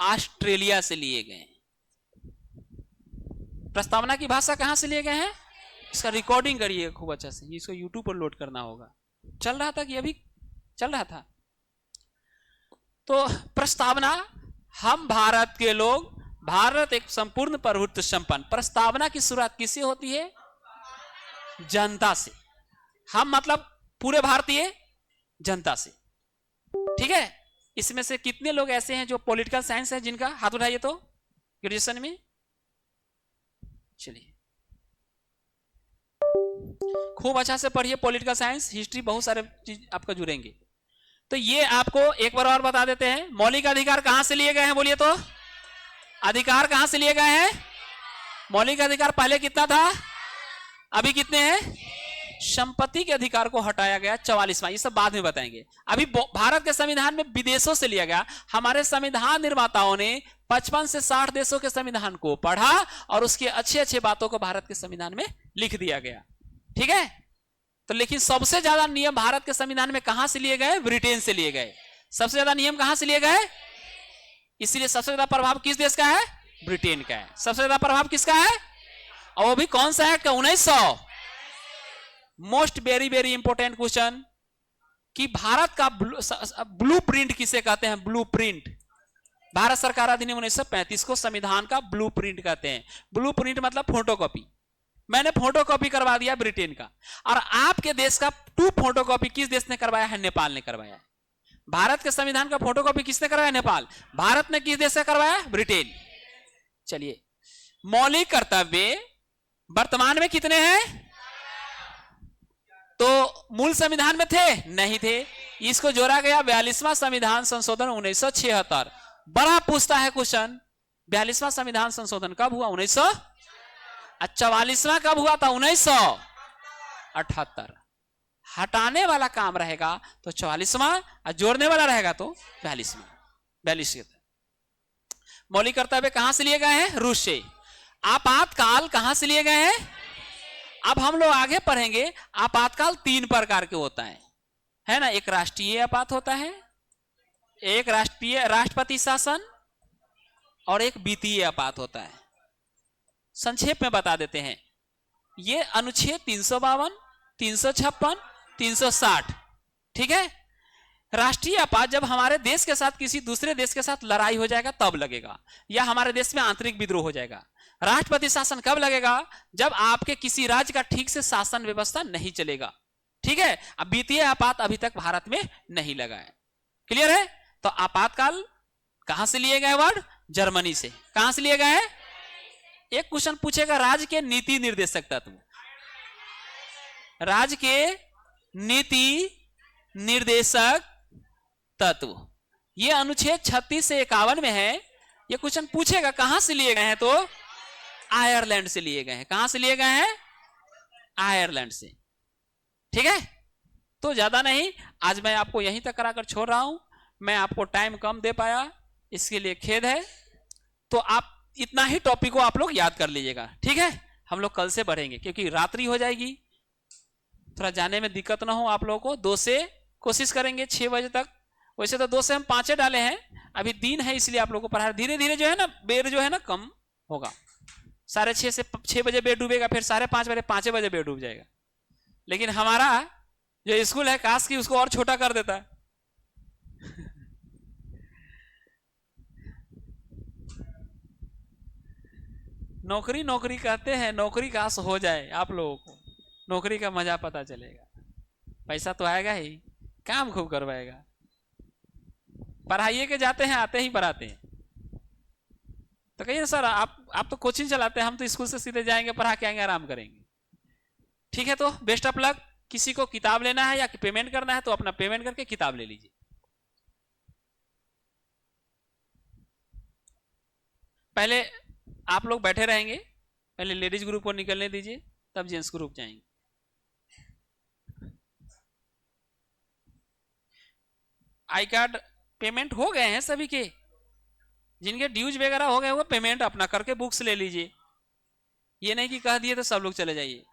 Australia से लिए गए हैं। प्रस्तावना की भाषा कहां से लिए गए हैं? इसका रिकॉर्डिंग करिए खूब अच्छा से, इसको यूट्यूब पर लोड करना होगा। चल रहा था कि अभी चल रहा था? तो प्रस्तावना, हम भारत के लोग, भारत एक संपूर्ण प्रभुत्व संपन्न। प्रस्तावना की शुरुआत किससे होती है? जनता से। हम मतलब पूरे भारतीय जनता से, ठीक है। इसमें से कितने लोग ऐसे हैं जो पॉलिटिकल साइंस है जिनका? हाथ उठाइए तो, ग्रेजुएशन में। चलिए खूब अच्छा से पढ़िए पॉलिटिकल साइंस, हिस्ट्री, बहुत सारे चीज आपका जुड़ेंगे। तो ये आपको एक बार और बता देते हैं, मौलिक अधिकार कहां से लिए गए हैं? बोलिए तो, अधिकार कहां से लिए गए हैं? मौलिक अधिकार पहले कितना था, अभी कितने हैं? संपत्ति के अधिकार को हटाया गया 44वां, ये सब बाद में बताएंगे। अभी भारत के संविधान में विदेशों से लिया गया। हमारे संविधान निर्माताओं ने 55 से 60 देशों के संविधान को पढ़ा और उसकी अच्छे अच्छे बातों को भारत के संविधान में लिख दिया गया, ठीक है। तो लेकिन सबसे ज्यादा नियम भारत के संविधान में कहां से लिए गए? ब्रिटेन से लिए गए। सबसे ज्यादा नियम कहां से लिए गए? इसलिए सबसे ज्यादा प्रभाव किस देश का है? ब्रिटेन का है। सबसे ज्यादा प्रभाव किसका है? और वो भी कौन सा एक्ट का? 1900। Most very very important question कि भारत का ब्लूप्रिंट किसे कहते हैं? ब्लूप्रिंट। भारत सरकार अधिनियम 1935 को संविधान का ब्लूप्रिंट कहते हैं। ब्लूप्रिंट मतलब फोटोकॉपी। मैंने फोटोकॉपी करवा दिया ब्रिटेन का, और आपके देश का 2 फोटोकॉपी किस देश ने करवाया है? नेपाल ने करवाया है। भारत के संविधान का फोटोकॉपी किसने करवाया? नेपाल। भारत ने किस देश से करवाया? ब्रिटेन। चलिए, मौलिक कर्तव्य वर्तमान में कितने हैं? तो मूल संविधान में थे? नहीं थे। इसको जोड़ा गया 42वां संविधान संशोधन 1976। बड़ा पूछता है क्वेश्चन, 42वां संविधान संशोधन कब हुआ? 1900। 44वां कब हुआ था? 1978। हटाने वाला काम रहेगा तो 44वां, और जोड़ने वाला रहेगा तो 42वां। 42। मौलिक कर्तव्य कहां से लिए गए हैं? रूस से। आपातकाल कहां से लिए गए हैं? अब हम लोग आगे पढ़ेंगे। आपातकाल 3 प्रकार के होता है ना। एक राष्ट्रीय आपात होता है, एक राष्ट्रपति शासन, और एक वित्तीय आपात होता है। संक्षेप में बता देते हैं। ये अनुच्छेद 352, 356, 360, ठीक है। राष्ट्रीय आपात जब हमारे देश के साथ किसी दूसरे देश के साथ लड़ाई हो जाएगा तब लगेगा, या हमारे देश में आंतरिक विद्रोह हो जाएगा। राष्ट्रपति शासन कब लगेगा? जब आपके किसी राज्य का ठीक से शासन व्यवस्था नहीं चलेगा, ठीक है। अब वित्तीय आपात अभी तक भारत में नहीं लगा है। क्लियर है? तो आपातकाल कहां से लिए गए वर्ड? जर्मनी से। कहां से लिए गए हैं? एक क्वेश्चन पूछेगा, राज्य के नीति निर्देशक तत्व। राज्य के नीति निर्देशक तत्व, ये अनुच्छेद 36 से 51 में है। ये क्वेश्चन पूछेगा कहां से लिए गए हैं? तो आयरलैंड से लिए गए हैं। कहां से लिए गए हैं? आयरलैंड से, ठीक है। तो ज्यादा नहीं, आज मैं आपको यहीं तक कराकर छोड़ रहा हूं। मैं आपको टाइम कम दे पाया, इसके लिए खेद है। तो आप इतना ही टॉपिक को आप लोग याद कर लीजिएगा, ठीक है। हम लोग कल से बढ़ेंगे क्योंकि रात्रि हो जाएगी, थोड़ा जाने में दिक्कत ना हो आप लोगों को। 2 से कोशिश करेंगे 6 बजे तक। वैसे तो 2 से हम 5 डाले हैं, अभी दिन है इसलिए आप लोगों को पढ़ा। धीरे धीरे जो है ना बेर जो है ना कम होगा। 6:30 से 6 बजे बेर डूबेगा, फिर 5:30 बजे 5 बजे बेर डूब जाएगा। लेकिन हमारा जो स्कूल है काश की उसको और छोटा कर देता है। नौकरी नौकरी कहते हैं, नौकरी काश हो जाए आप लोगों को, नौकरी का मजा पता चलेगा। पैसा तो आएगा ही, काम खूब करवाएगा। पढ़ाइए के जाते हैं, आते ही पढ़ाते हैं। तो कहिए सर आप तो कोचिंग चलाते हैं, हम तो स्कूल से सीधे जाएंगे, पढ़ा के आएंगे, आराम करेंगे। ठीक है, तो बेस्ट ऑफ लक। किसी को किताब लेना है या पेमेंट करना है तो अपना पेमेंट करके किताब ले लीजिए। पहले आप लोग बैठे रहेंगे, पहले लेडीज ग्रुप को निकलने दीजिए, तब जेंट्स ग्रुप जाएंगे। आई कार्ड पेमेंट हो गए हैं सभी के, जिनके ड्यूज वगैरह हो गए वो पेमेंट अपना करके बुक्स ले लीजिए। ये नहीं कि कह दिए तो सब लोग चले जाइए।